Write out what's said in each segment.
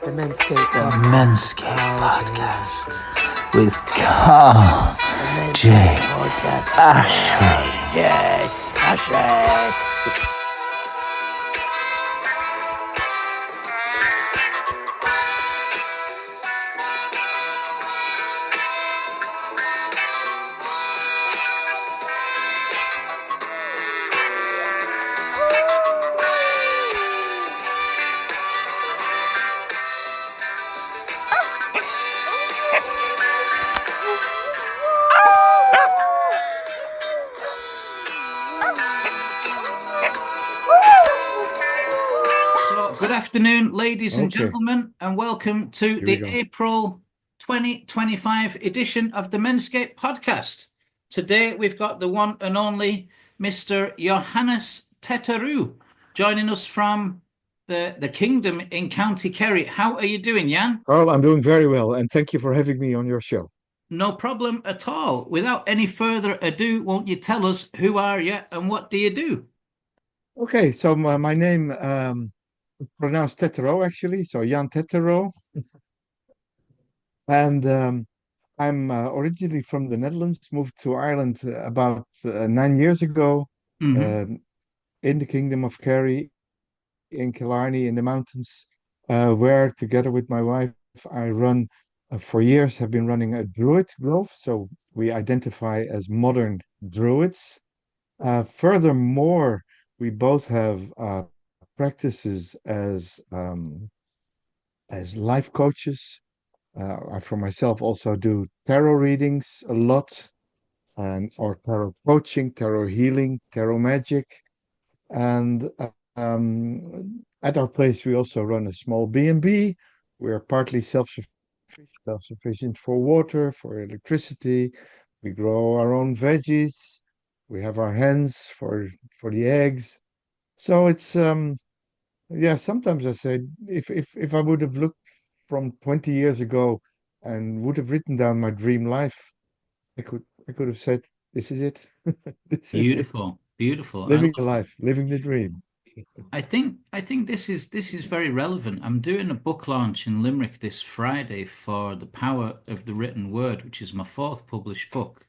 The Menscape The Podcast. Menscape Podcast with Carl.J. Ashley. Good afternoon, ladies and gentlemen, and welcome to the April 2025 edition of the Menscape Podcast. Today, we've got the one and only Mr. Jan Tetteroo joining us from the Kingdom in County Kerry. How are you doing, Jan? Carl, I'm doing very well, and thank you for having me on your show. No problem at all. Without any further ado, won't you tell us who are you and what do you do? Okay, so my name pronounced Tetteroo actually, so Jan Tetteroo, and I'm originally from the Netherlands. Moved to Ireland about 9 years ago, in the Kingdom of Kerry, in Killarney, in the mountains, where together with my wife I run. For years have been running a Druid grove, so we identify as modern Druids. Furthermore, we both have practices as life coaches. I, for myself, also do tarot readings a lot, or tarot coaching, tarot healing, tarot magic, and at our place we also run a small B&B. We're partly self-sufficient for water, for electricity. We grow our own veggies. We have our hens for the eggs. So it's yeah, sometimes I say if I would have looked from 20 years ago and would have written down my dream life, I could have said, this is it. This is it. Beautiful. Living the life, living the dream. I think this is very relevant. I'm doing a book launch in Limerick this Friday for The Power of the Written Word, which is my fourth published book.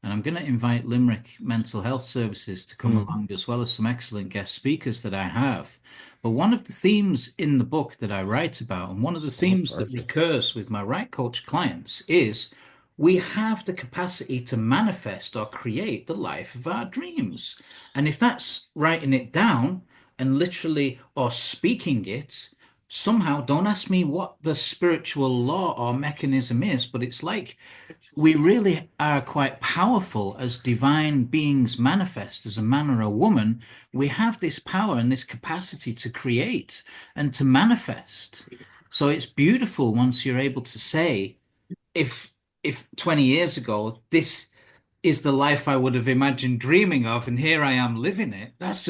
And I'm going to invite Limerick Mental Health Services to come along, as well as some excellent guest speakers that I have. But one of the themes in the book that I write about, and one of the themes that recurs with my Right Coach clients, is we have the capacity to manifest or create the life of our dreams. And if that's writing it down and literally or speaking it, somehow, don't ask me what the spiritual law or mechanism is, but it's like we really are quite powerful as divine beings manifest as a man or a woman. We have this power and this capacity to create and to manifest. So it's beautiful once you're able to say, if 20 years ago, this is the life I would have imagined dreaming of, and here I am living it. That's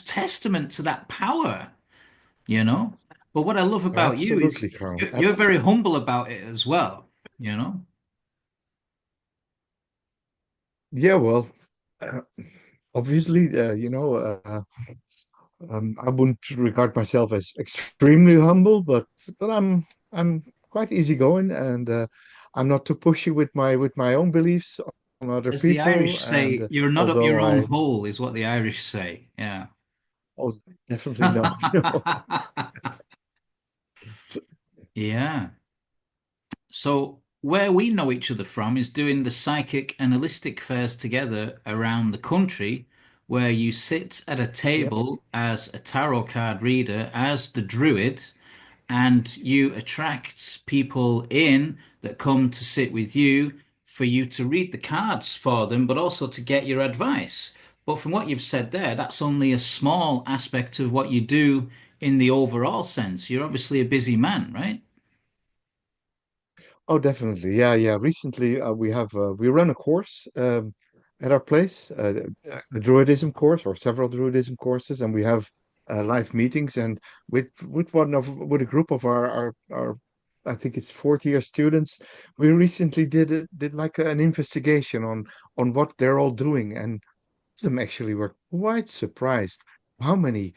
testament to that power, you know? But what I love about you is Carl. You're very humble about it as well, you know? Yeah, well, obviously, I wouldn't regard myself as extremely humble, but I'm quite easygoing, and I'm not too pushy with my own beliefs on other As the people. Irish say, And you're not up although your own hole, is what the Irish say. Yeah. oh, definitely not. No. Yeah. So where we know each other from is doing the psychic and holistic fairs together around the country, where you sit at a table as a tarot card reader, as the Druid, and you attract people in that come to sit with you for you to read the cards for them, but also to get your advice. But from what you've said there, that's only a small aspect of what you do in the overall sense. You're obviously a busy man, right? Oh, definitely. Yeah, yeah. Recently, we run a course at our place, a Druidism course or several Druidism courses, and we have live meetings. And with a group of our I think it's 40-year students, we recently did like an investigation on what they're all doing, and some actually were quite surprised how many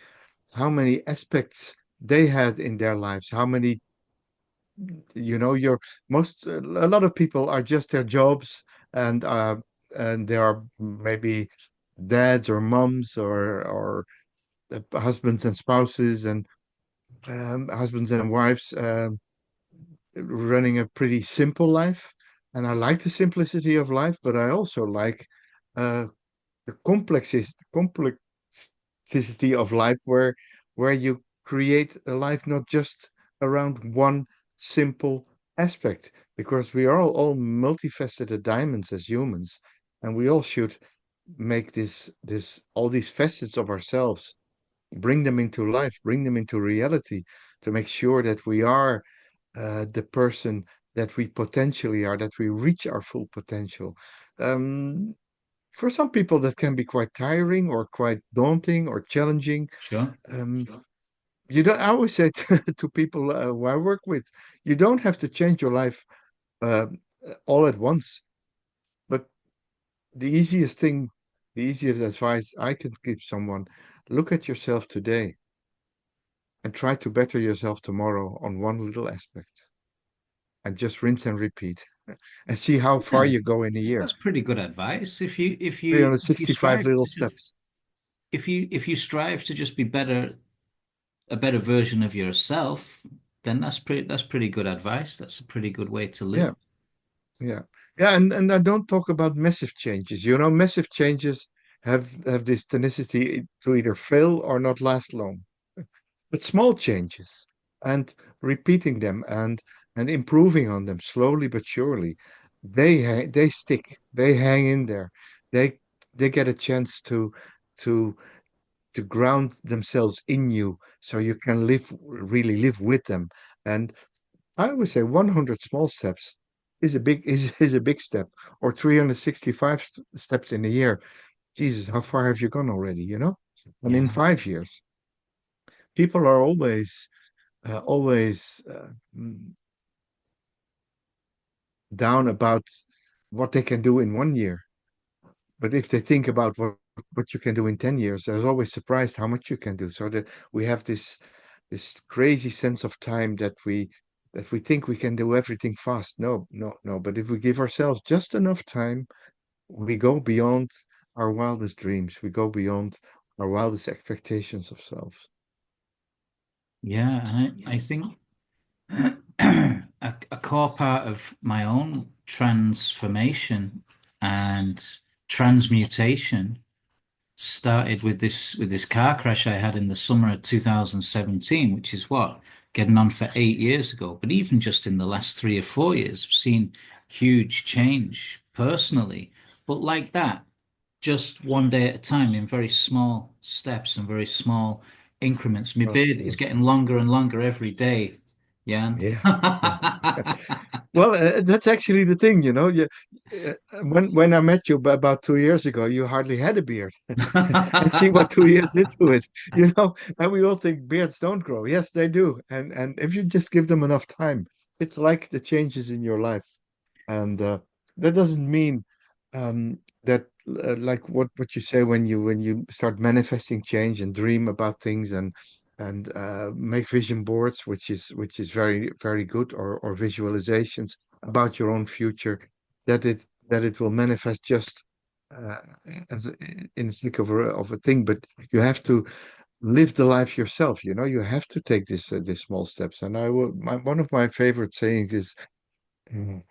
aspects they had in their lives, how many, your most a lot of people are just their jobs, and they are maybe dads or moms or husbands and spouses and husbands and wives, running a pretty simple life. And I like the simplicity of life, but I also like uh, the complexity of life, where you create a life not just around one simple aspect, because we are all multifaceted diamonds as humans, and we all should make this all these facets of ourselves, bring them into life, bring them into reality, to make sure that we are the person that we potentially are, that we reach our full potential. Um, for some people, that can be quite tiring or quite daunting or challenging. Sure. Um, you don't. I always say to people who I work with, you don't have to change your life uh, all at once. But the easiest thing, the easiest advice I can give someone: look at yourself today and try to better yourself tomorrow on one little aspect, and just rinse and repeat, and see how far Yeah, you go in a year. that's pretty good advice. If you 365 strive little to just steps. if you strive to just be a better version of yourself, then that's pretty good advice. That's a pretty good way to Yeah. live. Yeah, yeah, and I don't talk about massive changes. Massive changes have this tenacity to either fail or not last long. But small changes, and repeating them, and improving on them slowly but surely, they stick. They hang in there. They they get a chance to to ground themselves in you, so you can really live with them. And I always say 100 small steps is a big step, or 365 steps in a year. Jesus, how far have you gone already, And in Yeah. 5 years, people are always down about what they can do in 1 year. But if they think about what you can do in 10 years, they're always surprised how much you can do. So that we have this crazy sense of time, that we think we can do everything fast. No, no, no. But if we give ourselves just enough time, we go beyond our wildest dreams. We go beyond our wildest expectations of self. Yeah, and I think a core part of my own transformation and transmutation started with this car crash I had in the summer of 2017, which is what, getting on for 8 years ago. But even just in the last 3 or 4 years, I've seen huge change personally. But like that, just one day at a time in very small steps and very small increments. My beard is Absolutely. getting longer and longer every day, Jan. Yeah. Yeah. Well, that's actually the thing, when I met you about 2 years ago, you hardly had a beard, and see what 2 years did to it, And we all think beards don't grow. Yes, they do, and if you just give them enough time, it's like the changes in your life. And that doesn't mean that, like what you say, when you start manifesting change and dream about things, and make vision boards, which is very, very good, or visualizations about your own future, that it will manifest just uh, in a flick of a thing. But you have to live the life yourself. You have to take these small steps. And one of my favorite sayings is, "Mm,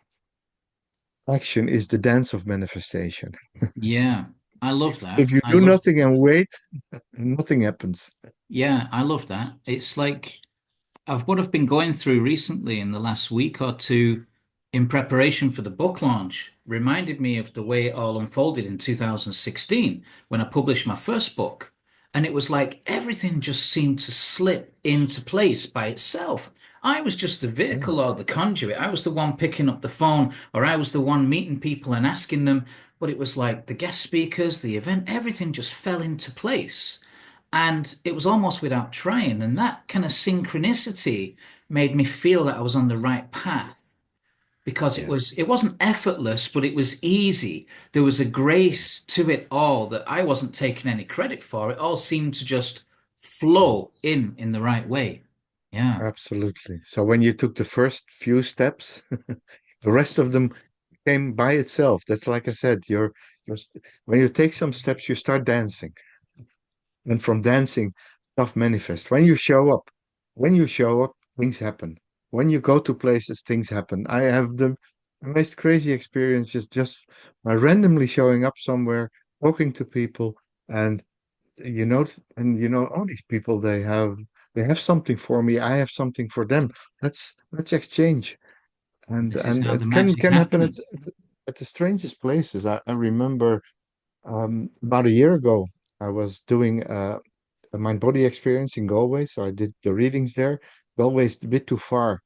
action is the dance of manifestation." Yeah, I love If that. you I do love, nothing and wait, nothing happens. yeah, I love that. It's like of what I've been going through recently in the last week or two in preparation for the book launch reminded me of the way it all unfolded in 2016 when I published my first book. And it was like everything just seemed to slip into place by itself. I was just the Yeah. vehicle or the conduit. I was the one picking up the phone, or I was the one meeting people and asking them. But it was like the guest speakers, the event, everything just fell into place. And it was almost without trying. And that kind of synchronicity made me feel that I was on the right path because it Yeah. was it wasn't effortless, but it was easy. There was a grace to it all that I wasn't taking any credit for. It all seemed to just Mm. flow in the right way. Yeah. Absolutely. So when you took the first few steps, the rest of them came by itself. That's like I said, when you take some steps, you start dancing. And from dancing, stuff manifests. When you show up, things happen. When you go to places, things happen. I have the most crazy experiences just by randomly showing up somewhere, talking to people, and all these people they have something for me. I have something for them. Let's exchange. And This is and how the it can magic can happen at happens. at the strangest places. I remember about a year ago, I was doing a mind body experience in Galway, so I did the readings there. Galway is a bit too far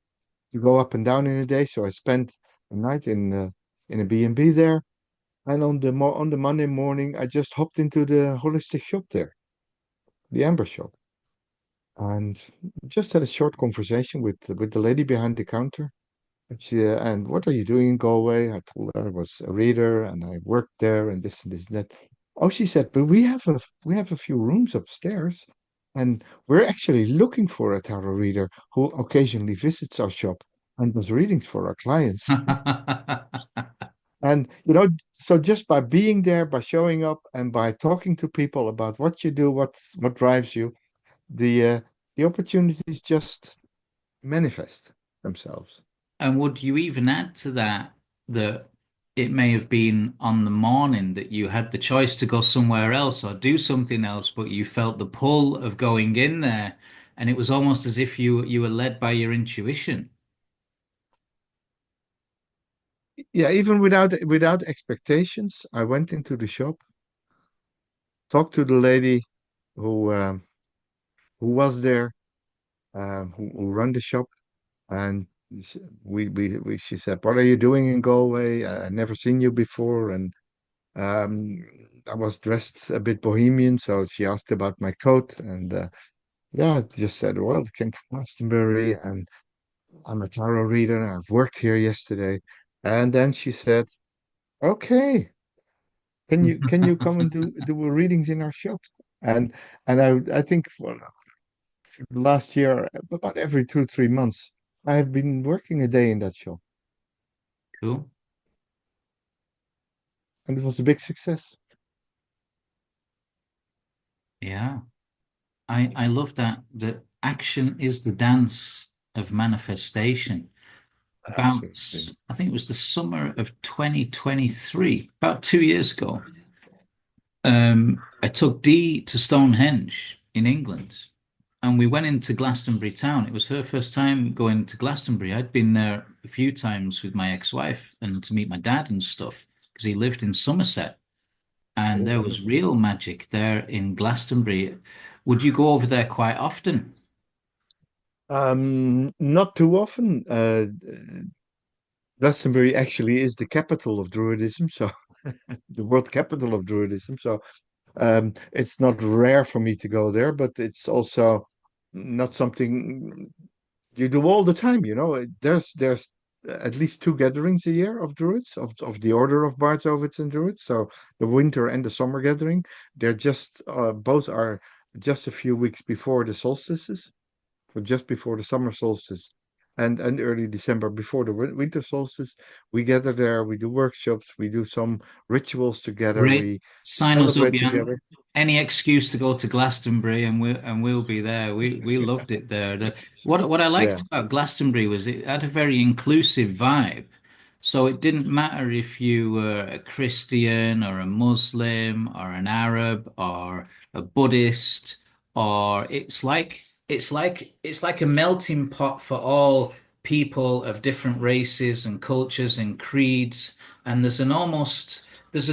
to go up and down in a day, so I spent a night in a B&B there. And on the Monday morning, I just hopped into the holistic shop there, the Amber shop, and just had a short conversation with the lady behind the counter. And what are you doing in Galway? I told her I was a reader and I worked there and this and this and that. Oh, she said, but we have a few rooms upstairs, and we're actually looking for a tarot reader who occasionally visits our shop and does readings for our clients. And so just by being there, by showing up, and by talking to people about what you do, what drives you, the uh, the opportunities just manifest themselves. And would you even add to that that it may have been on the morning that you had the choice to go somewhere else or do something else, but you felt the pull of going in there, and it was almost as if you were led by your intuition. Yeah, even without expectations, I went into the shop, talked to the lady who um, who was there, who run the shop, and she said, "What are you doing in Galway? I never seen you before." And I was dressed a bit bohemian, so she asked about my coat, and yeah, I just said, "Well, it came from Glastonbury, and I'm a tarot reader, and I've worked here yesterday." And then she said, "Okay. Can you come and do readings in our shop?" And I think for the last year, about every 2 3 months, I have been working a day in that shop, Cool. and it was a big success. Yeah. I love that action is the dance of manifestation. About, Absolutely. I think it was the summer of 2023, about 2 years ago. I took Dee to Stonehenge in England, and we went into Glastonbury town. It was her first time going to Glastonbury. I'd been there a few times with my ex-wife and to meet my dad and stuff because he lived in Somerset, and there was real magic there in Glastonbury. Would you go over there quite often? Not too often. Glastonbury actually is the capital of Druidism, so the world capital of Druidism. So it's not rare for me to go there, but it's also not something you do all the time. There's at least two gatherings a year of Druids of the Order of Bards, Ovids, and Druids. So the winter and the summer gathering, they're just both are just a few weeks before the solstices, or just before the summer solstice. And early December before the winter solstice, we gather there, we do workshops, we do some rituals together, Great. we Sign us up, celebrate Jan. together. Any excuse to go to Glastonbury and we'll be there. We loved it there. What I liked Yeah. about Glastonbury was it had a very inclusive vibe. So it didn't matter if you were a Christian or a Muslim or an Arab or a Buddhist, or it's like a melting pot for all people of different races and cultures and creeds. And there's an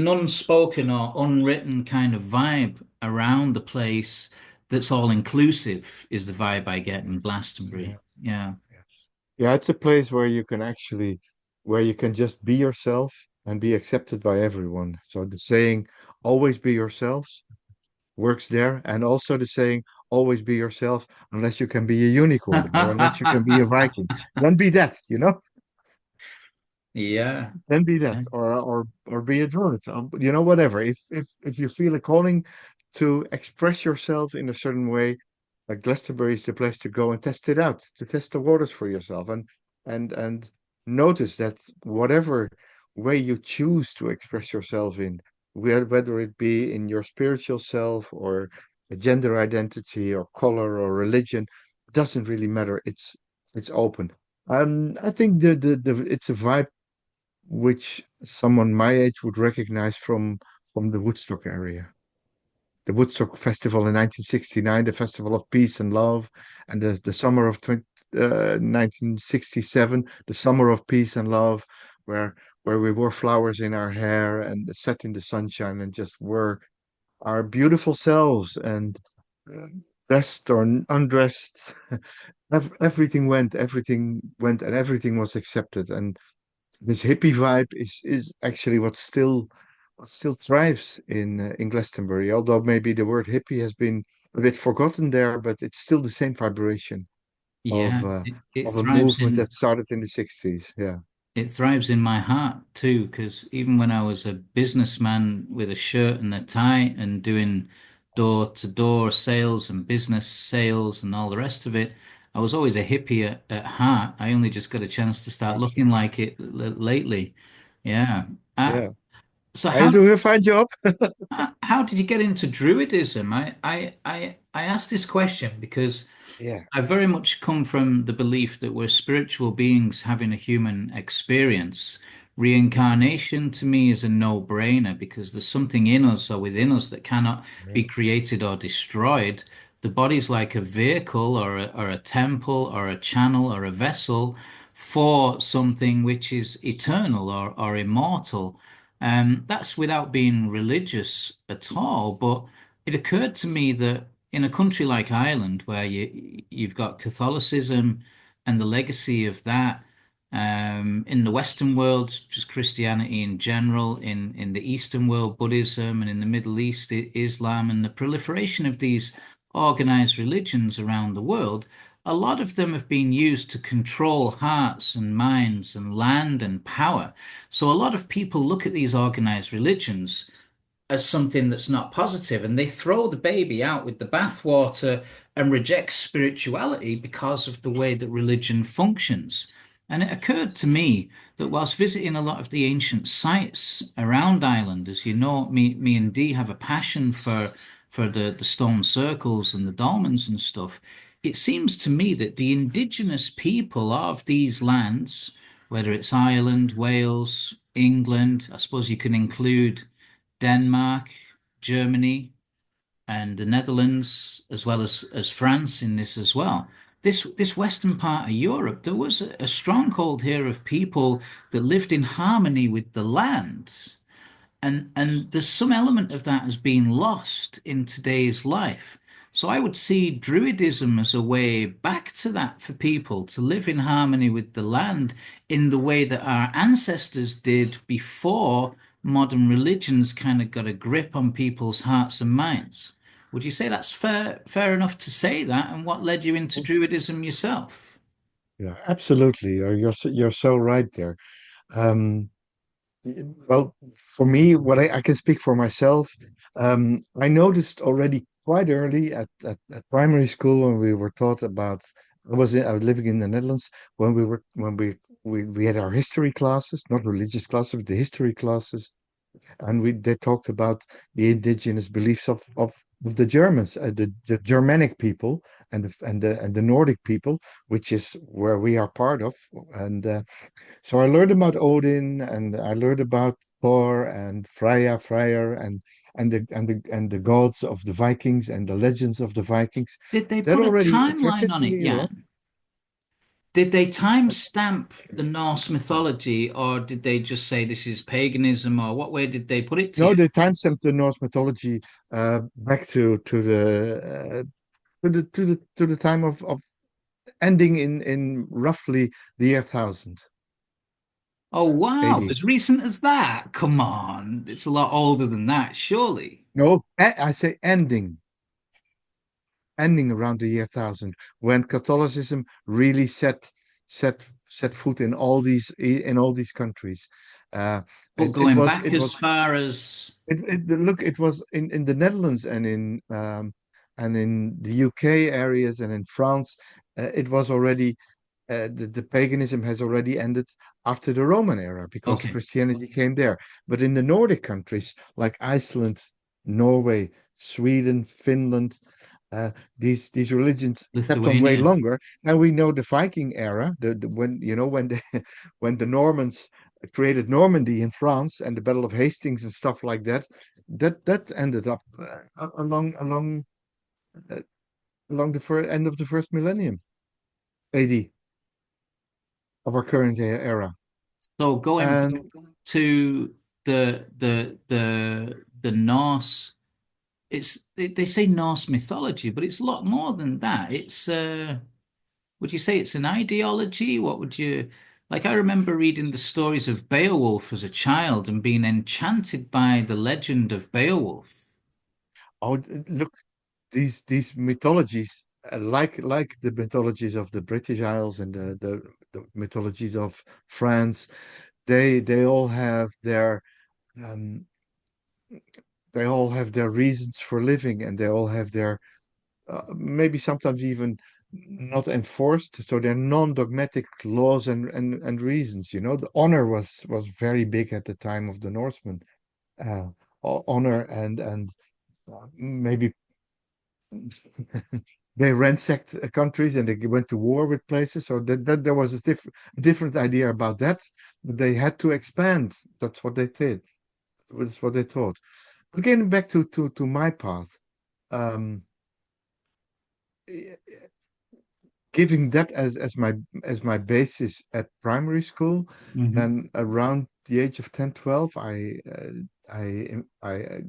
unspoken or unwritten kind of vibe around the place that's all inclusive, is the vibe I get in Yeah. Glastonbury. Yeah. Yeah. Yeah, it's a place where you can just be yourself and be accepted by everyone. So the saying, always be yourselves, works there. And also the saying, always be yourself unless you can be a unicorn or unless you can be a Viking. Then be that. Yeah. Then be that or be a druid. Whatever. If you feel a calling to express yourself in a certain way, Glastonbury is the place to go and test it out, to test the waters for yourself, and notice that whatever way you choose to express yourself in, whether it be in your spiritual self or a gender identity or color or religion, doesn't really matter. It's open. I think the it's a vibe which someone my age would recognize from the Woodstock area. The Woodstock Festival in 1969, the Festival of Peace and Love, and the summer of 1967, the Summer of Peace and Love, where we wore flowers in our hair and sat in the sunshine and just were our beautiful selves and uh, dressed or undressed. Everything went, and everything was accepted. And this hippie vibe is actually what still thrives in Glastonbury. Although maybe the word hippie has been a bit forgotten there, but it's still the same vibration Yeah, it of a thrives movement in that started in the 60s. Yeah, it thrives in my heart too, because even when I was a businessman with a shirt and a tie and doing door-to-door sales and business sales and all the rest of it, I was always a hippie at heart. I only just got a chance to start looking absolutely. like it lately. Yeah. Uh, Yeah. so Are you how doing a fine job? how did you get into Druidism? I asked this question because Yeah. I very much come from the belief that we're spiritual beings having a human experience. Reincarnation to me is a no-brainer because there's something in us or within us that cannot Yeah. be created or destroyed. The body's like a vehicle or a temple or a channel or a vessel for something which is eternal or immortal. That's without being religious at all, but it occurred to me that in a country like Ireland, where you've got Catholicism and the legacy of that, in the Western world, just Christianity in general, in the Eastern world, Buddhism, and in the Middle East, Islam, and the proliferation of these organized religions around the world, a lot of them have been used to control hearts and minds and land and power. So a lot of people look at these organized religions as something that's not positive, and they throw the baby out with the bathwater and reject spirituality because of the way that religion functions. And it occurred to me that whilst visiting a lot of the ancient sites around Ireland, as you know, me and Dee have a passion for the stone circles and the dolmens and stuff. It seems to me that the indigenous people of these lands, whether it's Ireland, Wales, England, I suppose you can include Denmark, Germany, and the Netherlands, as well as France in this as well. This western part of Europe, there was a stronghold here of people that lived in harmony with the land. And there's some element of that has been lost in today's life. So I would see Druidism as a way back to that for people to live in harmony with the land in the way that our ancestors did before modern religions kind of got a grip on people's hearts and minds. Would you say that's fair enough to say that? And what led you into Druidism yourself? Yeah, absolutely. You're so right there. Um, Well, for me, I can speak for myself. I noticed already quite early at primary school when we were taught about. I was living in the Netherlands when we had our history classes, not religious classes, but the history classes, and we they talked about the indigenous beliefs of the Germans, the Germanic people, and the Nordic people, which is where we are part of, and. So I learned about Odin and I learned about Thor and Freyr and the gods of the Vikings and the legends of the Vikings. Did they That put a already timeline attracted on it, me a lot. Jan? Did they timestamp the Norse mythology, or did they just say this is paganism, or what way did they put it to No, you? they timestamped the Norse mythology back to the time of ending in roughly the year 1000 Oh, wow, AD. as recent as that? Come on, it's a lot older than that, surely. No, I say ending around the year 1000 when Catholicism really set foot in all these countries. Uh, But it going was back it as was far as, it, look it was in the Netherlands and and in the UK areas and in France, it was already the paganism has already ended after the Roman era because Okay. Christianity came there. But in the Nordic countries like Iceland, Norway, Sweden, Finland, uh, these religions kept on way Lithuania. longer. And we know the Viking era, when when the when the Normans created Normandy in France and the Battle of Hastings and stuff like that, that ended up uh, along the end of the first millennium, AD, of our current era. So going back And to the Norse, they say Norse mythology, but it's a lot more than that. It's would you say it's an ideology? What would you like? I remember reading the stories of Beowulf as a child and being enchanted by the legend of Beowulf. oh, look, these mythologies, like the mythologies of the British Isles and the mythologies of France, they all have um, their reasons for living, and they all have their maybe sometimes even not enforced, so they're non-dogmatic laws and reasons. The honor was very big at the time of the Norsemen. Uh, Honor and maybe they ransacked countries and they went to war with places. So that there was a different idea about that. But they had to expand. That's what they did. That's what they thought. But getting back to my path, um, giving that as my basis at primary school, Hmm. then around the age of 10, 12, I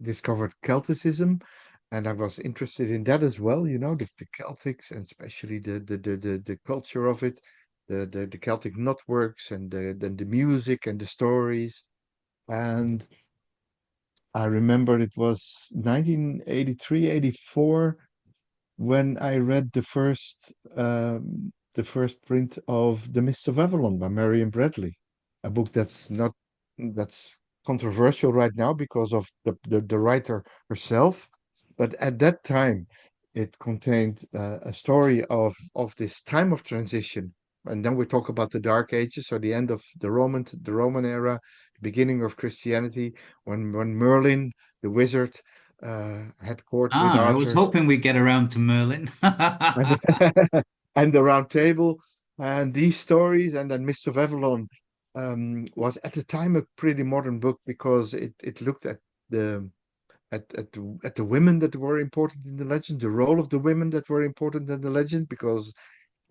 discovered Celticism, and I was interested in that as well, the Celtics, and especially the culture of it, the Celtic knotworks, and the music and the stories. And I remember it was 1983, 84 when I read the first print of The Mist of Avalon by Marion Bradley, a book that's controversial right now because of the writer herself, but at that time it contained a story of this time of transition, and then we talk about the Dark Ages, so the end of the Roman era, beginning of Christianity, when Merlin the wizard had court with Ah, I was Arthur hoping we'd get around to Merlin. and, and the Round Table, and these stories, and then Mist of Avalon was at the time a pretty modern book because it looked the at the women that were important in the legend, the role of the women that were important in the legend, because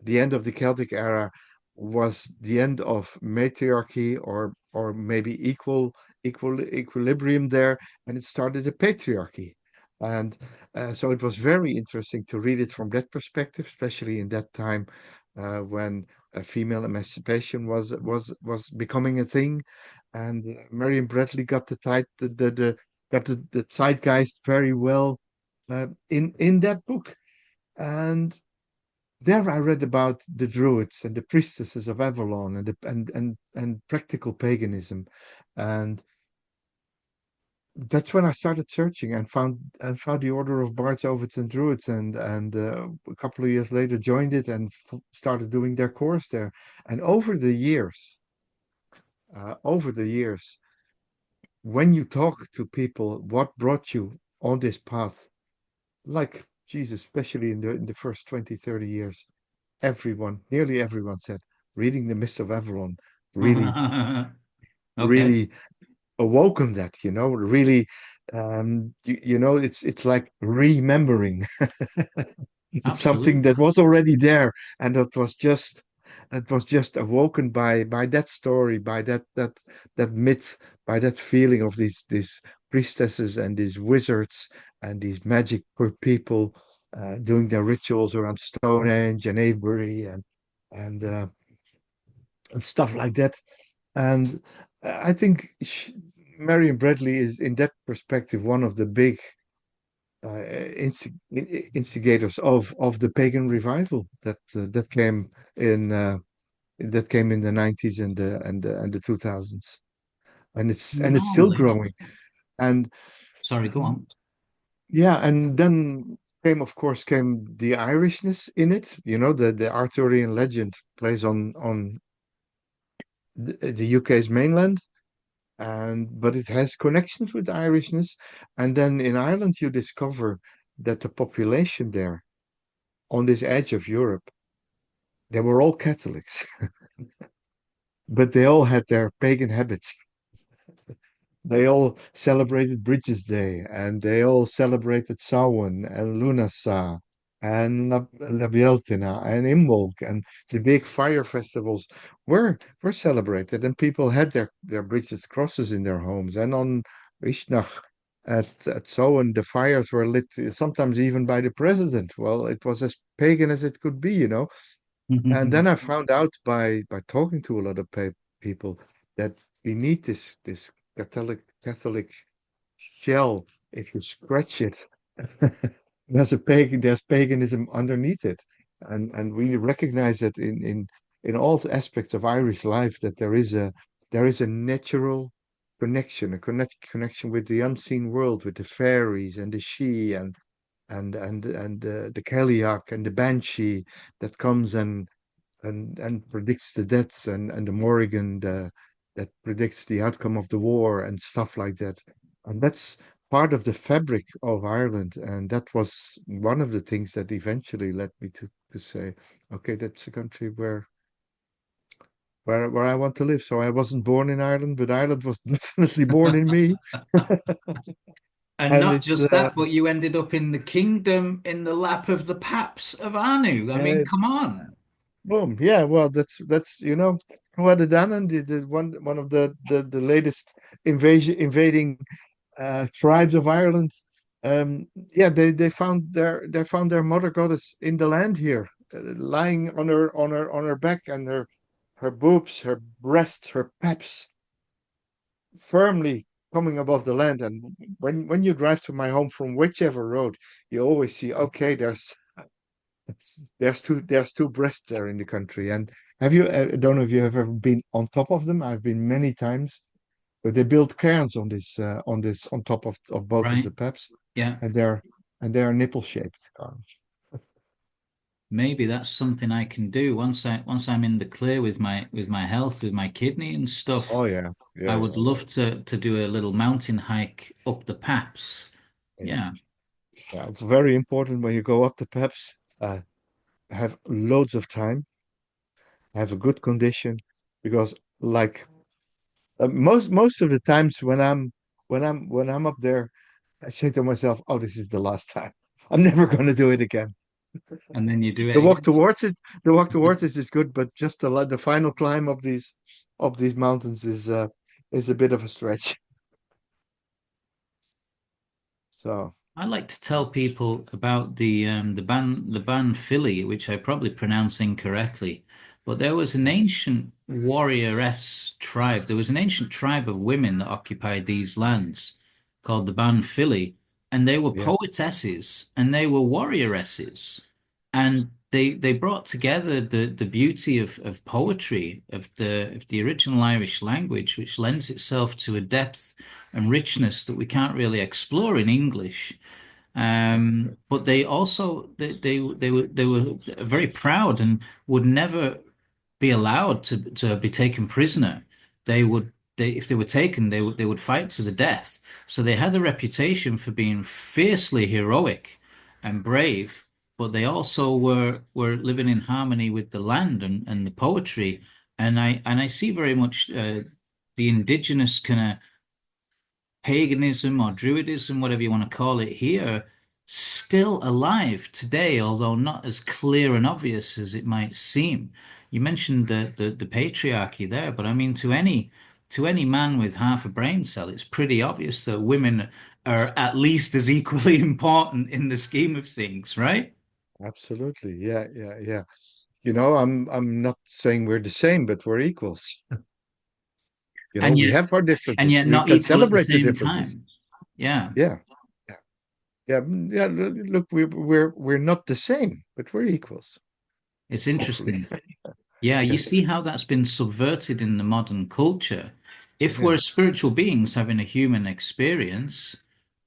the end of the Celtic era was the end of matriarchy, or maybe equilibrium there, and it started a patriarchy. And so it was very interesting to read it from that perspective, especially in that time when female emancipation was becoming a thing. And Marion Bradley got the zeitgeist very well in that book. And there I read about the Druids and the priestesses of Avalon, and practical paganism. And that's when I started searching and found the Order of Bards, Ovids, and Druids, and a couple of years later joined it and started doing their course there. And over the years, when you talk to people, what brought you on this path, like Jesus, especially in the first 20, 30 years, nearly everyone said reading The Mist of Avalon really, Okay, really awoken that, really, it's like remembering. It's something absolutely. that was already there, and that was just awoken by that story, by that myth, by that feeling of these priestesses and these wizards and these magic people doing their rituals around Stonehenge and Avebury and stuff like that. And I think Marion Bradley is, in that perspective, one of the big instigators of the pagan revival in uh, that came in the 90s and the 2000s, and it's still Normally, growing. And sorry, go on. yeah, and then of course, came the Irishness in it. You know, the Arthurian legend plays on the UK's mainland, and but it has connections with Irishness. And then in Ireland, you discover that the population there, on this edge of Europe, they were all Catholics, but they all had their pagan habits. They all celebrated Bridges Day, and they all celebrated Samhain and Lunasa and La Bieltina and Imbolc, and the big fire festivals were celebrated, and people had their bridges crosses in their homes. And on Ishnach at Samhain, the fires were lit, sometimes even by the president. Well, it was as pagan as it could be, you know. And then I found out by talking to a lot of people that beneath this Catholic shell, if you scratch it, there's paganism underneath it, and we recognize that in all aspects of Irish life that there is a natural connection, connection with the unseen world, with the fairies and the Sidhe and the Cailleach and the Banshee that comes and predicts the deaths and the Morrigan that predicts the outcome of the war and stuff like that. And that's part of the fabric of Ireland. And that was one of the things that eventually led me to say, okay, that's a country where I want to live. So I wasn't born in Ireland, but Ireland was definitely born in me. And And not it just that, but you ended up in the kingdom in the lap of the paps of Anu. I mean, uh, come on. boom, yeah, well, that's what done, and the one of the latest invading tribes of Ireland. Yeah, they found their mother goddess in the land here, lying on her back, and her boobs, her breasts, her paps firmly coming above the land. And when you drive to my home from whichever road, you always see, okay, there's two breasts there in the country. And I don't know if you have ever been on top of them. I've been many times. But they built cairns on top of both of Right. the peps, Yeah. and they're nipple shaped cairns. Maybe that's something I can do once I'm in the clear with my health, with my kidney and stuff. Oh yeah, I yeah, would yeah, love to do a little mountain hike up the paps. yeah. Yeah. Yeah, it's very important when you go up the peps. Have loads of time, have a good condition, because like most of the times when I'm up there, I say to myself, "Oh, this is the last time. I'm never going to do it again." And then you do it The walk again. towards it, the walk towards it is good, but just the final climb of these mountains is a bit of a stretch. So I like to tell people about the band Philly, which I probably pronounce incorrectly, but there was an yeah, ancient warrioress tribe. There was an ancient tribe of women that occupied these lands called the band Philly, and they were yeah, poetesses and they were warrioresses, and they brought together the beauty of poetry of the original Irish language, which lends itself to a depth and richness that we can't really explore in English. absolutely, But they also they were very proud and would never be allowed to be taken prisoner. If they were taken, they would fight to the death. So they had a reputation for being fiercely heroic and brave, but they also were living in harmony with the land and the poetry. And I see very much the indigenous kind of paganism or Druidism, whatever you want to call it here, still alive today, although not as clear and obvious as it might seem. You mentioned the patriarchy there, but I mean to any man with half a brain cell, it's pretty obvious that women are at least as equally important in the scheme of things, right? absolutely, yeah, yeah, yeah. I'm not saying we're the same, but we're equals. And We yet have our and differences. yet We not can equal at the celebrate the same differences. time. Yeah, Yeah, yeah, yeah, yeah. Look, we're not the same, but we're equals. it's Hopefully, interesting. Yeah, you yeah, see how that's been subverted in the modern culture. If yeah, we're spiritual beings having a human experience,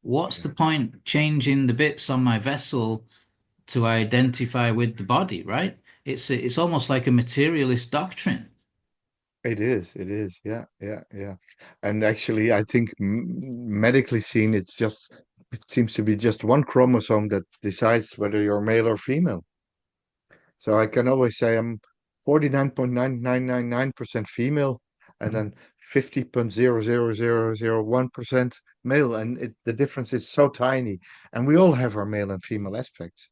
what's Yeah. the point changing the bits on my vessel to identify with the body, right? It's almost like a materialist doctrine. It is, yeah, yeah, yeah. And actually, I think medically seen, it seems to be just one chromosome that decides whether you're male or female. So I can always say I'm 49.9999% female and then 50.00001% male. And the difference is so tiny. And we all have our male and female aspects.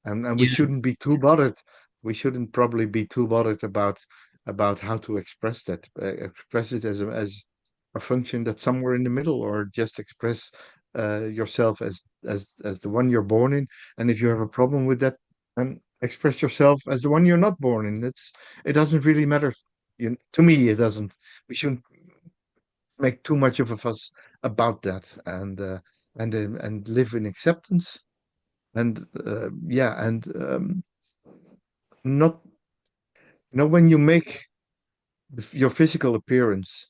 And we Yeah. shouldn't be too bothered. We shouldn't probably be too bothered about how to express that. Express it as a function that's somewhere in the middle, or just express yourself as the one you're born in. And if you have a problem with that, then express yourself as the one you're not born in. It doesn't really matter. To me, it doesn't. We shouldn't make too much of a fuss about that, and live in acceptance. And yeah, and not when you make your physical appearance,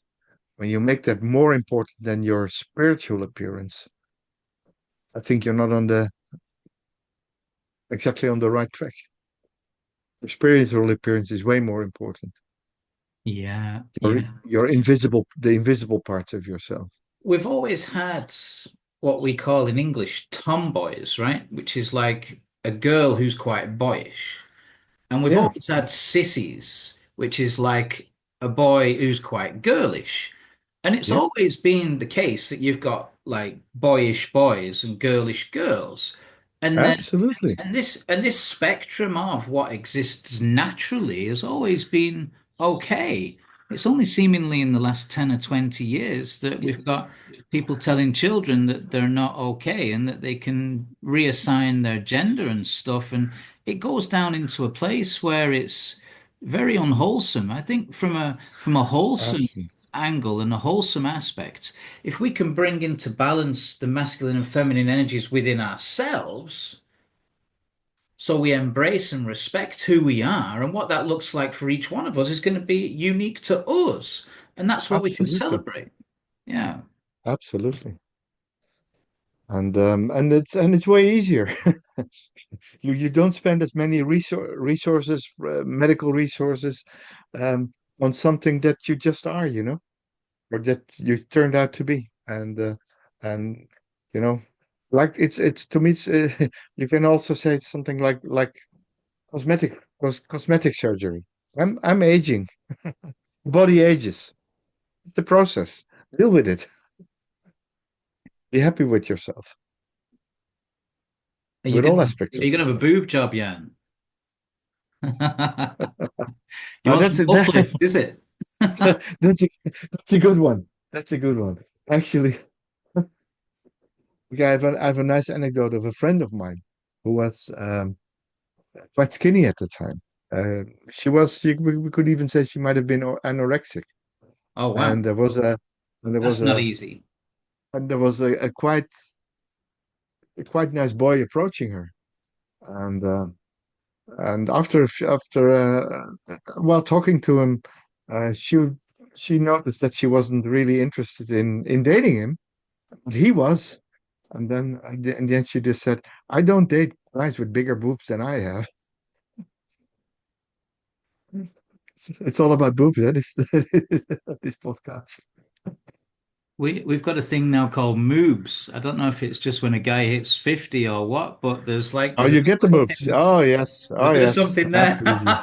when you make that more important than your spiritual appearance, I think you're not on the exactly on the right track. Your spiritual appearance is way more important. Yeah, Your yeah. the invisible parts of yourself. We've always had what we call in English tomboys, right? Which is like a girl who's quite boyish. And we've Yeah, always had sissies, which is like a boy who's quite girlish. And it's yeah, always been the case that you've got like boyish boys and girlish girls. And then absolutely, and this spectrum of what exists naturally has always been okay. It's only seemingly in the last 10 or 20 years that we've got people telling children that they're not okay and that they can reassign their gender and stuff. And it goes down into a place where it's very unwholesome. I think from a wholesome absolutely, angle and a wholesome aspect, if we can bring into balance the masculine and feminine energies within ourselves, so we embrace and respect who we are, and what that looks like for each one of us is going to be unique to us, and that's what we can absolutely, celebrate. Yeah. absolutely. And it's way easier. You don't spend as many resources, medical resources, on something that you just are, or that you turned out to be. And you know, like it's to me, you can also say something like cosmetic surgery. I'm aging. Body ages. It's the process. Deal with it. Be happy with yourself, Are you with all gonna aspects are of you gonna have a yourself. boob job, Jan? You Uh, want that's some a, that, uplift, is it? that's a good one. That's a good one. Actually, okay, I have a nice anecdote of a friend of mine who was quite skinny at the time. We could even say she might have been anorexic. Oh wow. And there was a, and there was That's not a, easy. and there was a quite nice boy approaching her. And while talking to him, she noticed that she wasn't really interested in dating him, but he was. And then she just said, "I don't date guys with bigger boobs than I have." It's all about boobs, that is this podcast. We've got a thing now called moobs. I don't know if it's just when a guy hits 50 or what, but Oh, there's a you get the bit of boobs. something Oh yes, there's oh a bit of yes, something there. absolutely.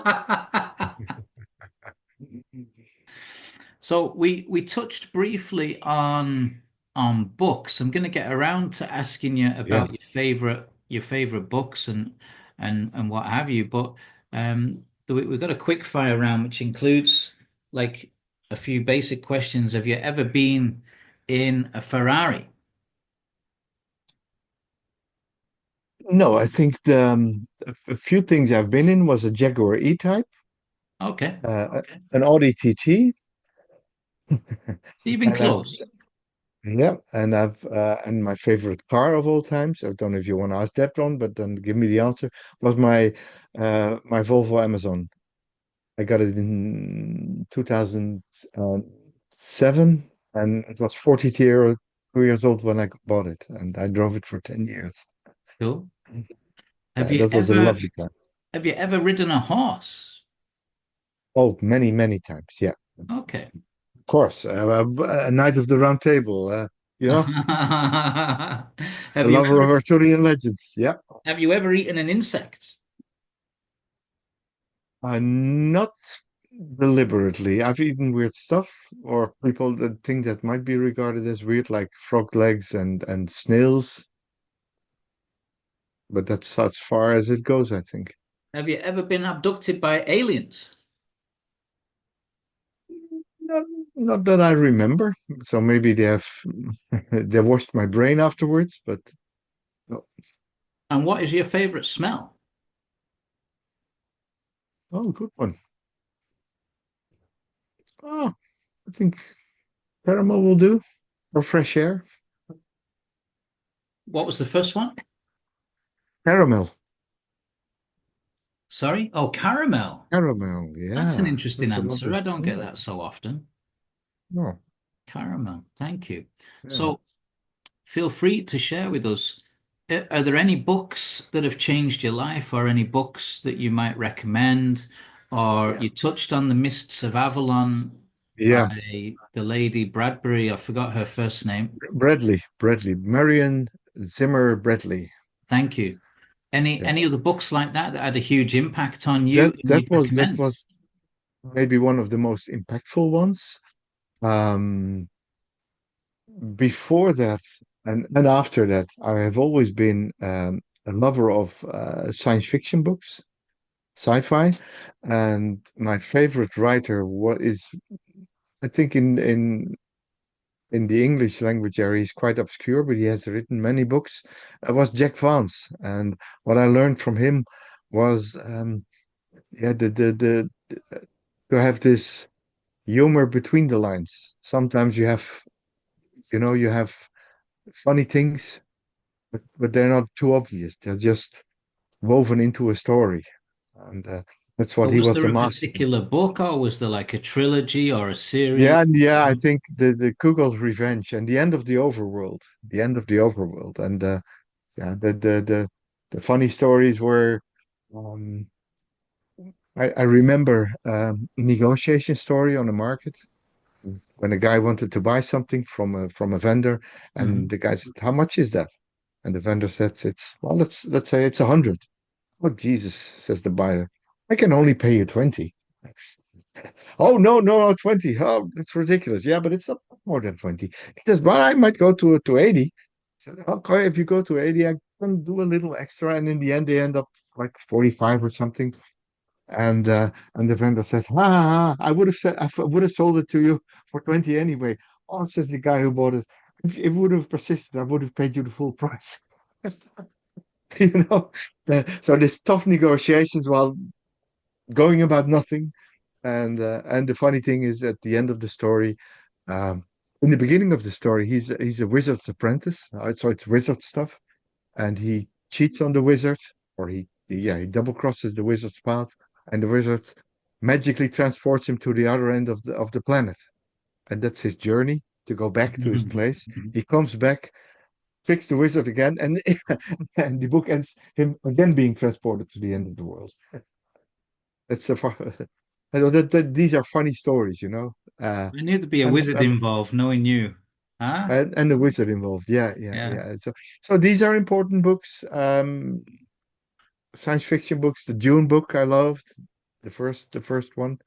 So we touched briefly on books. I'm going to get around to asking you Yeah. about your favorite books and what have you. But we've got a quick fire round which includes like a few basic questions. Have you ever been in a Ferrari? No, I think a few things I've been in was a Jaguar E-Type, Okay, an Audi TT, so you've been and I've close. yeah, and my favorite car of all time. So I don't know if you want to ask that one, but then give me the answer. Was my Volvo Amazon. I got it in 2007, and it was 40 euro, 2 years old when I bought it, and I drove it for 10 years. Cool. Have you That was a ever lovely car. have you ever ridden a horse? Oh, many, many times. Yeah, Okay. of course. A Knight of the Round Table. A Have you lover ever of Arthurian legends. Yeah. have you ever eaten an insect? Not deliberately. I've eaten weird stuff, or people that think that might be regarded as weird, like frog legs and snails. But that's as far as it goes, I think. Have you ever been abducted by aliens? Not, not that I remember. So maybe they have they washed my brain afterwards, but no. And what is your favorite smell? Oh, good one. Oh, I think caramel will do, or fresh air. What was the first one? Caramel. Sorry? Oh, caramel. Caramel. That's an Yeah, interesting that's a answer. lovely. I don't get Yeah. that so often. No. Caramel. Thank you. Yeah. So feel free to share with us. Are there any books that have changed your life, or any books that you might recommend? Or Yeah. you touched on The Mists of Avalon Yeah. by the lady Bradbury. I forgot her first name. Bradley, Marion Zimmer Bradley. Thank you. Yeah. Any other books like that that had a huge impact on you That and that you'd was that recommend? was maybe one of the most impactful ones. Um, Before that and after that, I have always been a lover of science fiction books, sci-fi, and my favorite writer what is I think in the English language area he's quite obscure, but he has written many books. Was Jack Vance, and what I learned from him was yeah to have this humor between the lines. Sometimes you have funny things, but they're not too obvious. They're just woven into a story, and that's what But he was was there the a master. particular book, or was there like a trilogy or a series? Yeah, and yeah, I think the Kugel's Revenge and the end of the Overworld, the end of the Overworld, and yeah, the funny stories were. Um, I remember a negotiation story on the market when a guy wanted to buy something from a vendor, and Mhm. the guy said, "How much is that?" And the vendor said, "It's well, let's say it's 100." "Oh, Jesus," says the buyer, "I can only pay you 20." "Oh, no, no, no, 20. Oh, that's ridiculous." "Yeah, but it's not more than 20." He says, "But I might go to 80." So, "Okay, if you go to 80, I can do a little extra." And in the end, they end up like 45 or something. And the vendor says, "Ha, ha, ha, I would have sold it to you for 20 anyway." "Oh," says the guy who bought it, if it would have persisted, I would have paid you the full price." You know, so this tough negotiations while going about nothing. And the funny thing is, at the end of the story, um, in the beginning of the story, he's a wizard's apprentice. So it's wizard stuff, and he cheats on the wizard, or he double crosses the wizard's path, and the wizard magically transports him to the other end of the planet, and that's his journey to go back to his place. He comes back, tricks the wizard again, and and the book ends him again being transported to the end of the world. That's a I know these are funny stories, I knew there'd be a and wizard involved, knowing you. Huh? and the wizard involved. Yeah, yeah, Yeah. yeah. So these are important books. Science fiction books. The Dune book I loved, the first one,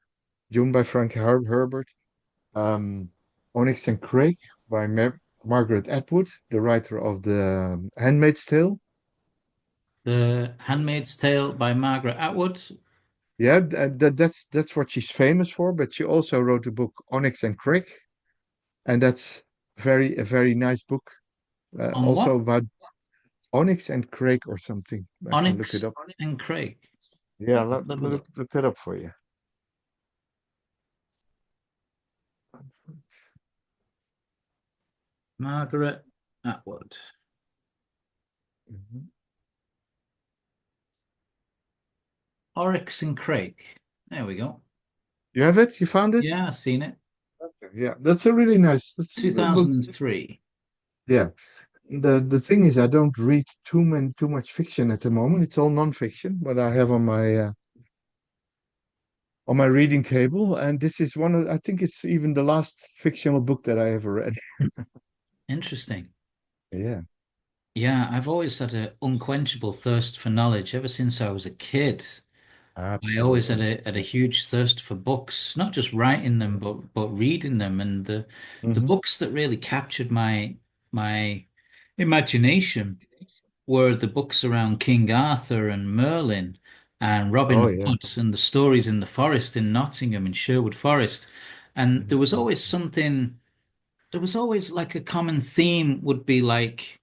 Dune by Herbert. Um, Onyx and Crake by Margaret Atwood, the writer of the Handmaid's Tale. The Handmaid's Tale by Margaret Atwood. Yeah, that's what she's famous for. But she also wrote the book Onyx and Crake, and that's a very nice book. On Also what? about Onyx and Crake or something. I can look it Onyx up. and Crake. Yeah, Let's let have a me look. look that up for you. Margaret Atwood. Mhm. Oryx and Crake. There we go. You have it? You found it? Yeah, I've seen it. Okay. Yeah, that's a really nice. That's a book. 2003. Yeah. The thing is, I don't read too much fiction at the moment. It's all non-fiction, but I have on my reading table, and this is one of, I think it's even the last fictional book that I ever read. Interesting. Yeah, Yeah, I've always had an unquenchable thirst for knowledge ever since I was a kid. I always absolutely. had a huge thirst for books, not just writing them, but reading them. And the Hmm. books that really captured my imagination were the books around King Arthur and Merlin and Robin Oh yeah. Hood and the stories in the forest in Nottingham and Sherwood Forest. And there was Mhm. always something, there was always like a common theme would be like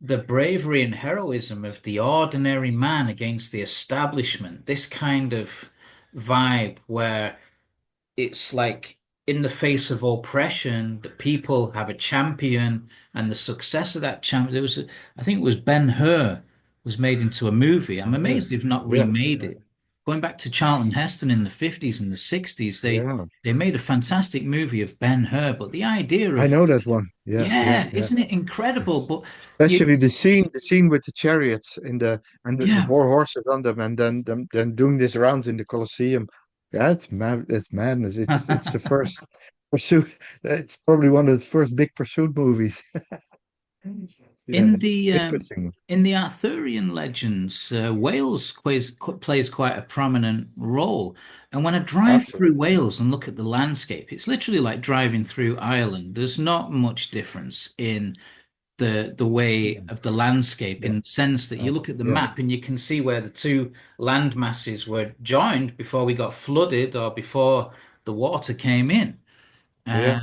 the bravery and heroism of the ordinary man against the establishment. This kind of vibe where it's like in the face of oppression, the people have a champion, and the success of that champion. I think it was Ben-Hur was made into a movie. I'm Yeah, amazed they've not yeah, remade it. Going back to Charlton Heston in the 50s and the 60s, yeah. they made a fantastic movie of Ben-Hur, but the idea I of know that one. Yeah, yeah, yeah, yeah. isn't it incredible? It's But you especially the scene with the chariots in the yeah, four horses on them, and then doing this rounds in the Colosseum. Yeah, it's mad. It's madness. It's the first pursuit. It's probably one of the first big pursuit movies. in Yeah, the interesting. in the Arthurian legends, Wales plays quite a prominent role. And when I drive through Absolutely. Wales and look at the landscape, it's literally like driving through Ireland. There's not much difference in the way Mm. of the landscape Yeah, in the sense that you look at the yeah, map and you can see where the two land masses were joined before we got flooded or before the water came in. yeah.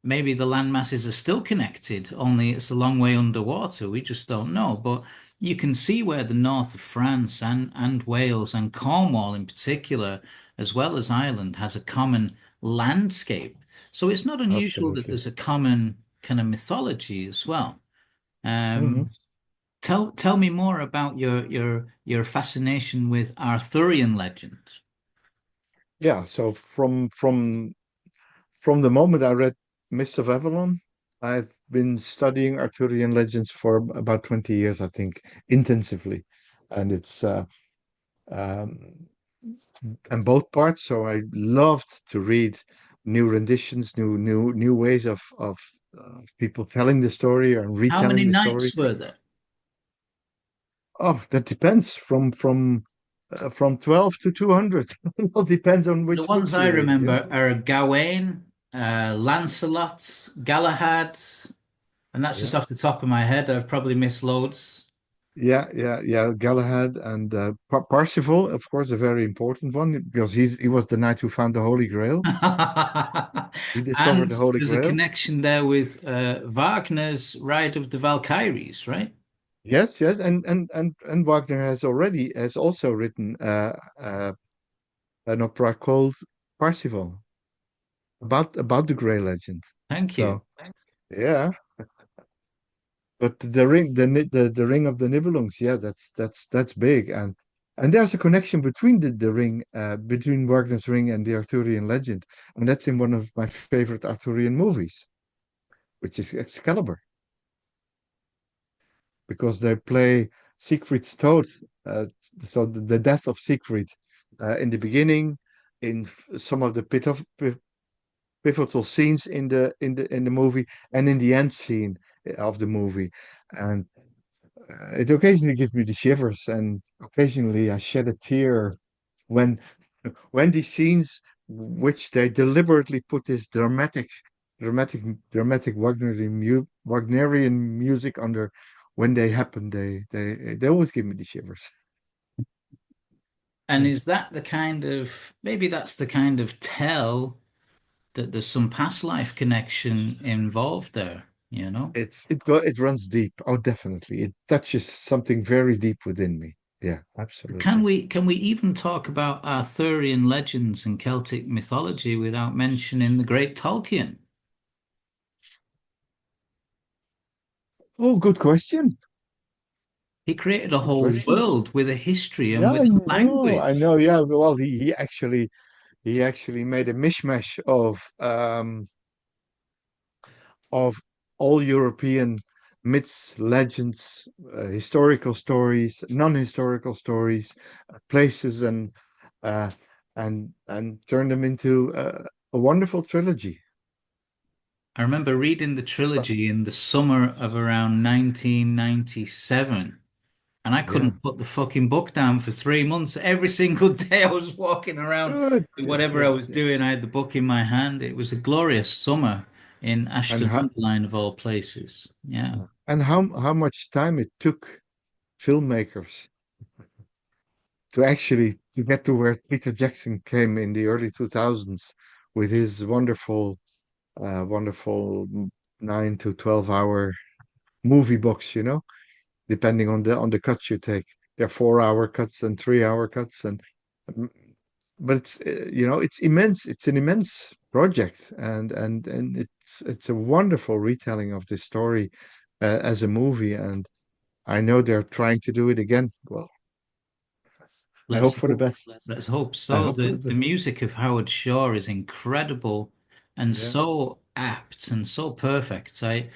Maybe the land masses are still connected, only it's a long way underwater. We just don't know. But you can see where the north of France and Wales and Cornwall in particular, as well as Ireland, has a common landscape. So it's not unusual that Absolutely. there's a common kind of mythology as well. Hmm. Um, tell me more about your fascination with Arthurian legends. Yeah. So from the moment I read Mists of Avalon, I've been studying Arthurian legends for about 20 years, I think, intensively. And it's um, and both parts. So I loved to read new renditions, new ways of people telling the story and How many retelling the story. knights were there? Oh, that depends from 12 to 200. It all depends on The which ones books I you read, you know? remember are Gawain, Lancelot, Galahad, and that's just Yeah. off the top of my head. I've probably missed loads. Yeah. Galahad and Parsifal, of course, a very important one because he was the knight who found the Holy Grail. He discovered And the Holy there's a Grail. connection there with Wagner's Ride of the Valkyries, right? Yes, and Wagner has also written an opera called Parsifal about the Grey legend. Thank you. So yeah, but the ring of the Nibelungs, yeah, that's big, and there's a connection between the ring, between Wagner's ring and the Arthurian legend, and that's in one of my favorite Arthurian movies, which is Excalibur, because they play Siegfried's Toad, uh, so the death of Siegfried in the beginning, in some of the pivotal scenes in the movie, and in the end scene of the movie, and it occasionally gives me the shivers, and occasionally I shed a tear when these scenes, which they deliberately put this dramatic, dramatic Wagnerian music under, when they happen, they always give me the shivers. And is that the kind of, maybe that's the kind of tell that there's some past life connection involved there, you know? It runs deep. Oh, definitely. It touches something very deep within me. Yeah, Can absolutely. we even talk about Arthurian legends and Celtic mythology without mentioning the great Tolkien? Oh, good question. He created a Good whole question. world with a history and Yeah, with a I language. know. Yeah, well, he actually made a mishmash of all European myths, legends, historical stories, non-historical stories, places, uh, and turn them into a wonderful trilogy. I remember reading the trilogy in the summer of around 1997, and I Yeah, couldn't put the fucking book down for 3 months. Every single day I was walking around, good, good, whatever I yeah, was yeah. doing, I had the book in my hand. It was a glorious summer in And Ashton-under-Lyne of all places. Yeah. how much time it took filmmakers to actually to get to where Peter Jackson came in the early 2000s with his wonderful 9 to 12 hour movie box, depending on the cuts you take. There are 4 hour cuts and 3 hour cuts, and mm, but it's immense. It's an immense project, and it's a wonderful retelling of this story as a movie. And I know they're trying to do it again. Well, I Let's hope for the hope. best. Let's hope I so. hope for the The best. music of Howard Shore is incredible and Yeah. so apt and so perfect. And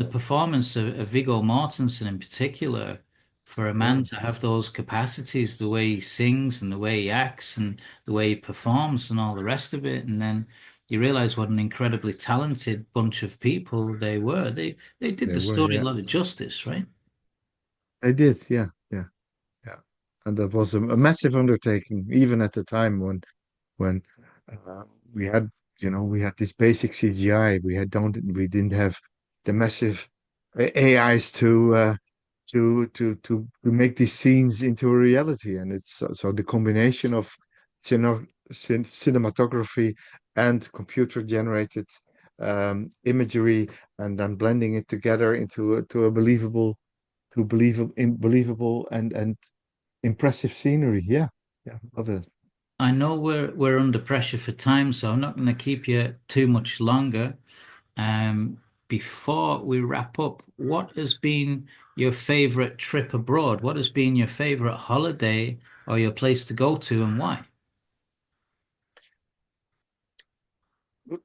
the Mm, performance of Viggo Mortensen in particular, for a man yeah. to have those capacities, the way he sings and the way he acts and the way he performs and all the rest of it, and then you realize what an incredibly talented bunch of people they were. They did They the were. story a Yeah. lot of justice, right? I did. Yeah. Yeah. Yeah. And that was a massive undertaking, even at the time when uh, we had, we had this basic CGI. We didn't have the massive AIs to make these scenes into a reality. And it's so the combination of cinematography and computer generated imagery, and then blending it together to a believable and impressive scenery. Yeah, yeah, love it. I know we're under pressure for time, so I'm not going to keep you too much longer. Um, Before we wrap up, what has been your favorite trip abroad? What has been your favorite holiday or your place to go to and why?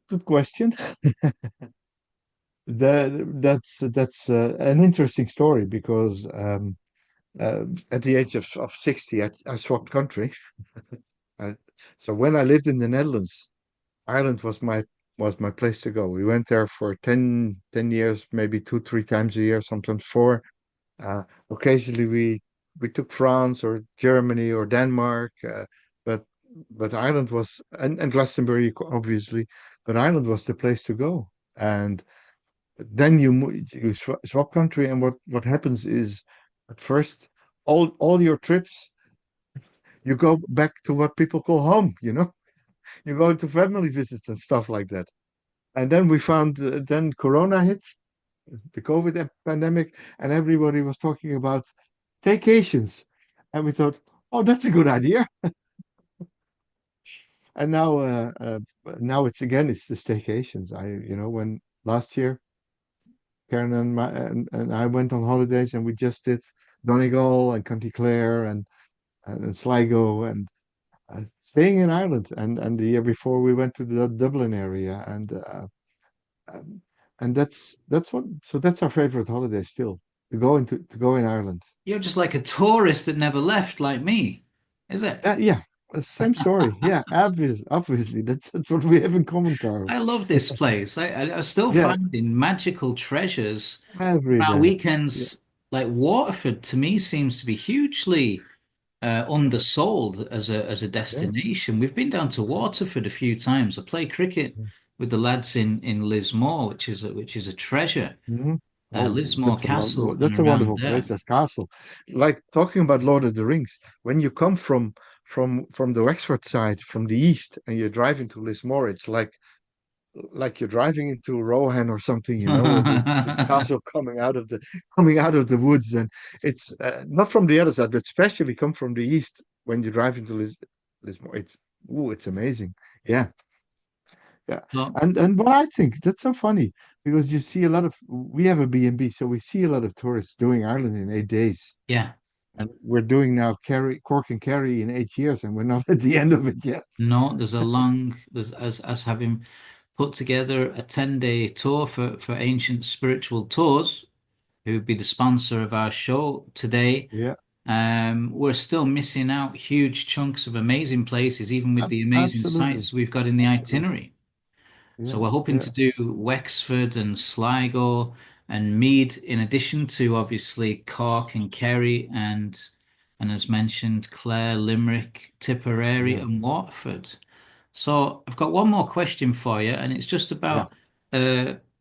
Good question. That's an interesting story because at the age of 60, I swapped country. Uh, so when I lived in the Netherlands, Ireland was my place to go. We went there for 10 years, maybe 2, 3 times a year, sometimes four. Uh, Occasionally we took France or Germany or Denmark, but but Ireland was and Glastonbury obviously, but Ireland was the place to go. And then you swap country, and what happens is at first all your trips you go back to what people call home. You go to family visits and stuff like that. And then we found then Corona hit, the COVID pandemic, and everybody was talking about staycations. And we thought, oh, that's a good idea. And now it's the staycations. When last year Karen and I went on holidays, and we just did Donegal and County Clare and Sligo, and staying in Ireland. And the year before we went to the Dublin area, um, and that's our favorite holiday still, to go in Ireland. You're just like a tourist that never left, like me, is it? Yeah, same story. Yeah, obviously that's what we have in common, Carl. I love this place. I'm still Yeah, finding magical treasures. every Our day. Yeah, weekends, like Waterford, to me seems to be hugely undersold as a yeah. destination. We've been down to Waterford a few times. I play cricket with the lads in Lismore, which is a treasure. Mhm. Oh, Lismore Castle and that's a around wonderful place. there. That's castle. Like talking about Lord of the Rings, when you come from the Wexford side, from the east, and you're driving to Lismore, it's like you're driving into Rohan or something, with this castle coming out of the woods. And it's not from the other side, but especially come from the east when you drive into Lismore. It's amazing. Yeah, yeah. Well, And what I think that's so funny, because we have a B&B, so we see a lot of tourists doing Ireland in 8 days. yeah. And we're doing now Cork and Kerry in 8 years, and we're not at the end of it yet. No, there's as having put together a 10-day tour for Ancient Spiritual Tours, who would be the sponsor of our show today. Yeah, We're still missing out huge chunks of amazing places, even with the amazing absolutely, sites we've got in the absolutely. itinerary. So Yeah, we're hoping yeah, to do Wexford and Sligo and Mead, in addition to obviously Cork and Kerry and as mentioned, Clare, Limerick, Tipperary, yeah, and Waterford. So I've got one more question for you, and it's just yeah. about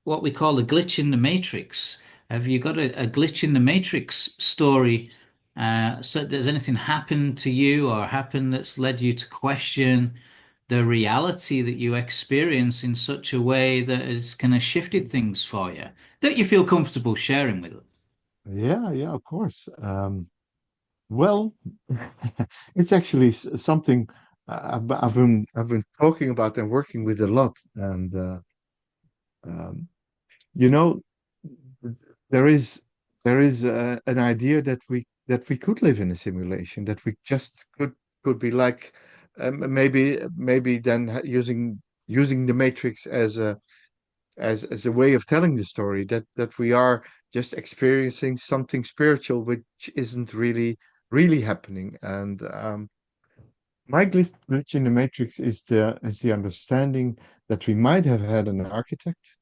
what we call a glitch in the matrix. Have you got a glitch in the matrix story? So does anything happen to you or happen that's led you to question the reality that you experience in such a way that has kind of shifted things for you that you feel comfortable sharing with us? Yeah, yeah, of course. Well, it's actually something I've been talking about and working with a lot, and um, you know, there is an idea that we could live in a simulation, that we just could be like maybe then using the Matrix as a way of telling the story, that we are just experiencing something spiritual which isn't really happening. And my glitch in the Matrix is the understanding that we might have had an architect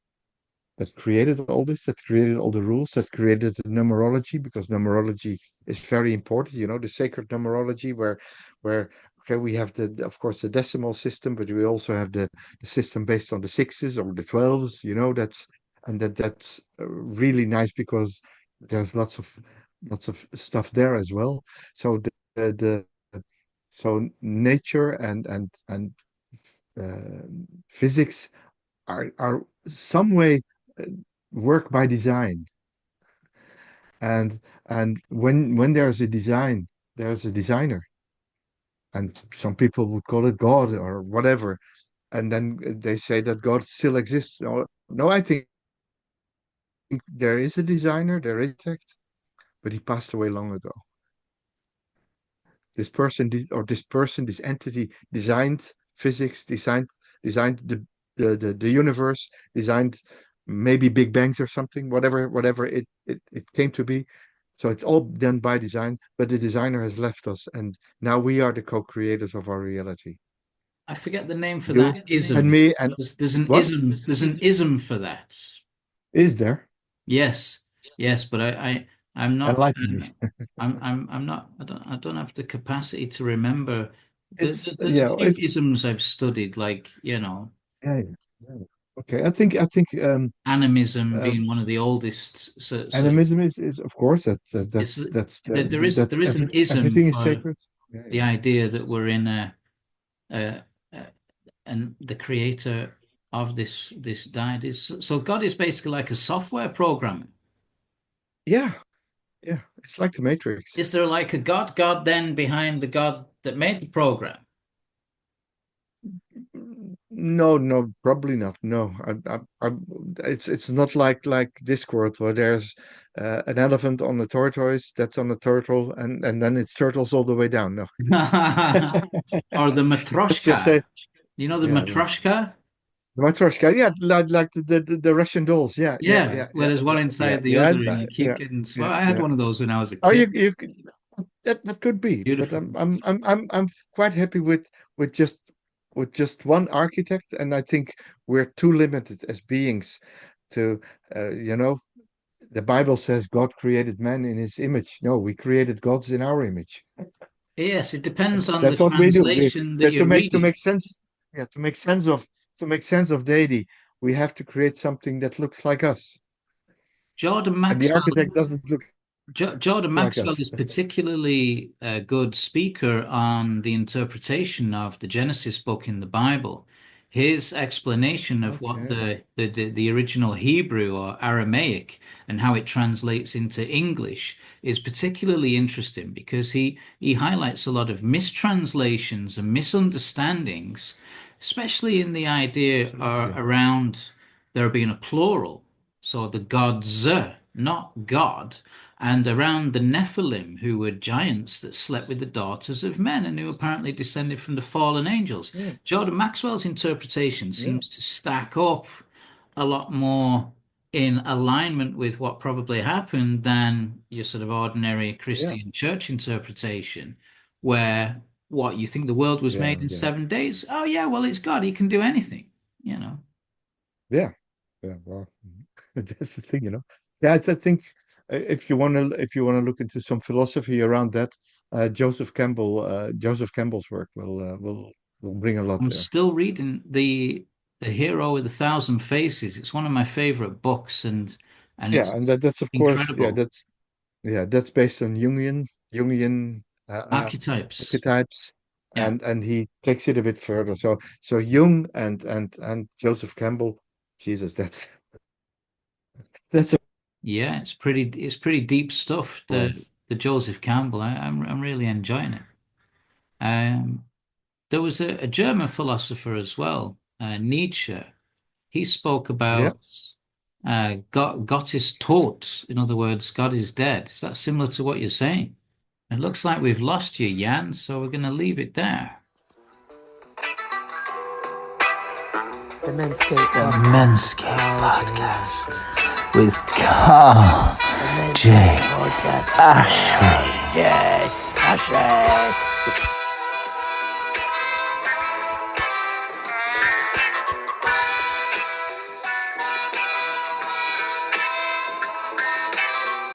that created all this, that created all the rules, that created the numerology, because numerology is very important. The sacred numerology, where okay, we have of course, the decimal system, but we also have the system based on the sixes or the 12s. That's really nice, because there's lots of stuff there as well. So so nature and uh, physics are some way uh, work by design. And when there's a design, there's a designer, and some people would call it God or whatever. And then they say that God still exists. No, no, I think there is a designer, there is a architect, but he passed away long ago. This entity designed physics, designed the universe, designed maybe Big Bangs or something, whatever it came to be. So it's all done by design, but the designer has left us, and now we are the co-creators of our reality. I forget the name for You that and ism. me and There's an what ism. There's an ism for that. is there? Yes, yes, but I'm not. Enlighten me. I'm not. I don't have the capacity to remember. It's There's a yeah, few isms I've studied, like yeah, yeah. Okay, I think animism uh, being one of the oldest. So animism is of course it's that's there is an ism everything is for sacred. Yeah, the yeah. idea that we're in a and the creator of this died is so God is basically like a software program. Yeah, yeah. It's like the Matrix. Is there like a God then behind the God that made the program? No, no, probably not. No, it's not like Discord, where there's an elephant on a tortoise that's on a turtle, and then it's turtles all the way down. No, it's Or the let's just say, matroshka. You know the yeah, yeah. matroshka? The Matryoshka, yeah, like the Russian dolls. Yeah, yeah, Yeah, yeah, where yeah, there's one yeah, yeah, inside the yeah, other and you keep yeah, getting. Well, yeah, I had yeah. one of those when I was a Oh, kid. that could be, but Beautiful. I'm quite happy with just with just one architect, and I think we're too limited as beings to, you know, the Bible says God created man in his image. No, we created gods in our image. Yes, it depends on the That's what we do. translation that That to you're make reading. sense, yeah, to make sense of deity, we have to create something that looks like us, Jordan and the Maxwell architect doesn't look Jordan like Maxwell us. is particularly a good speaker on the interpretation of the Genesis book in the Bible. His explanation of what Okay. the original Hebrew or Aramaic and how it translates into English is particularly interesting because he highlights a lot of mistranslations and misunderstandings, especially in the idea Absolutely. around there being a plural. So the gods, not God. and around the Nephilim, who were giants that slept with the daughters of men and who apparently descended from the fallen angels. Yeah. Jordan Maxwell's interpretation Yeah. seems to stack up a lot more in alignment with what probably happened than your sort of ordinary Yeah. Christian church interpretation, where what you think the world was made Yeah. in Yeah. 7 days. Oh yeah, well it's God. He can do anything, you know. Yeah. Yeah. Well, that's the thing, you know. Yeah, I think if you want to look into some philosophy around that, Joseph Campbell's work will bring a lot I'm there. still reading the Hero with a Thousand Faces. It's one of my favorite books, and Yeah, it's and that's of course, incredible. that's based on Jungian Archetypes. archetypes, Yeah. and he takes it a bit further. So Jung and Joseph Campbell, Jesus, that's a Yeah, it's pretty deep stuff. one. The Joseph Campbell, I'm really enjoying it. Um, there was a German philosopher as well, Nietzsche. He spoke Yeah. about God is tot. In other words, God is dead. Is that similar to what you're saying? It looks like we've lost you, Jan, so we're going to leave it there. The Menscape Podcast with Carl.J. Ashley.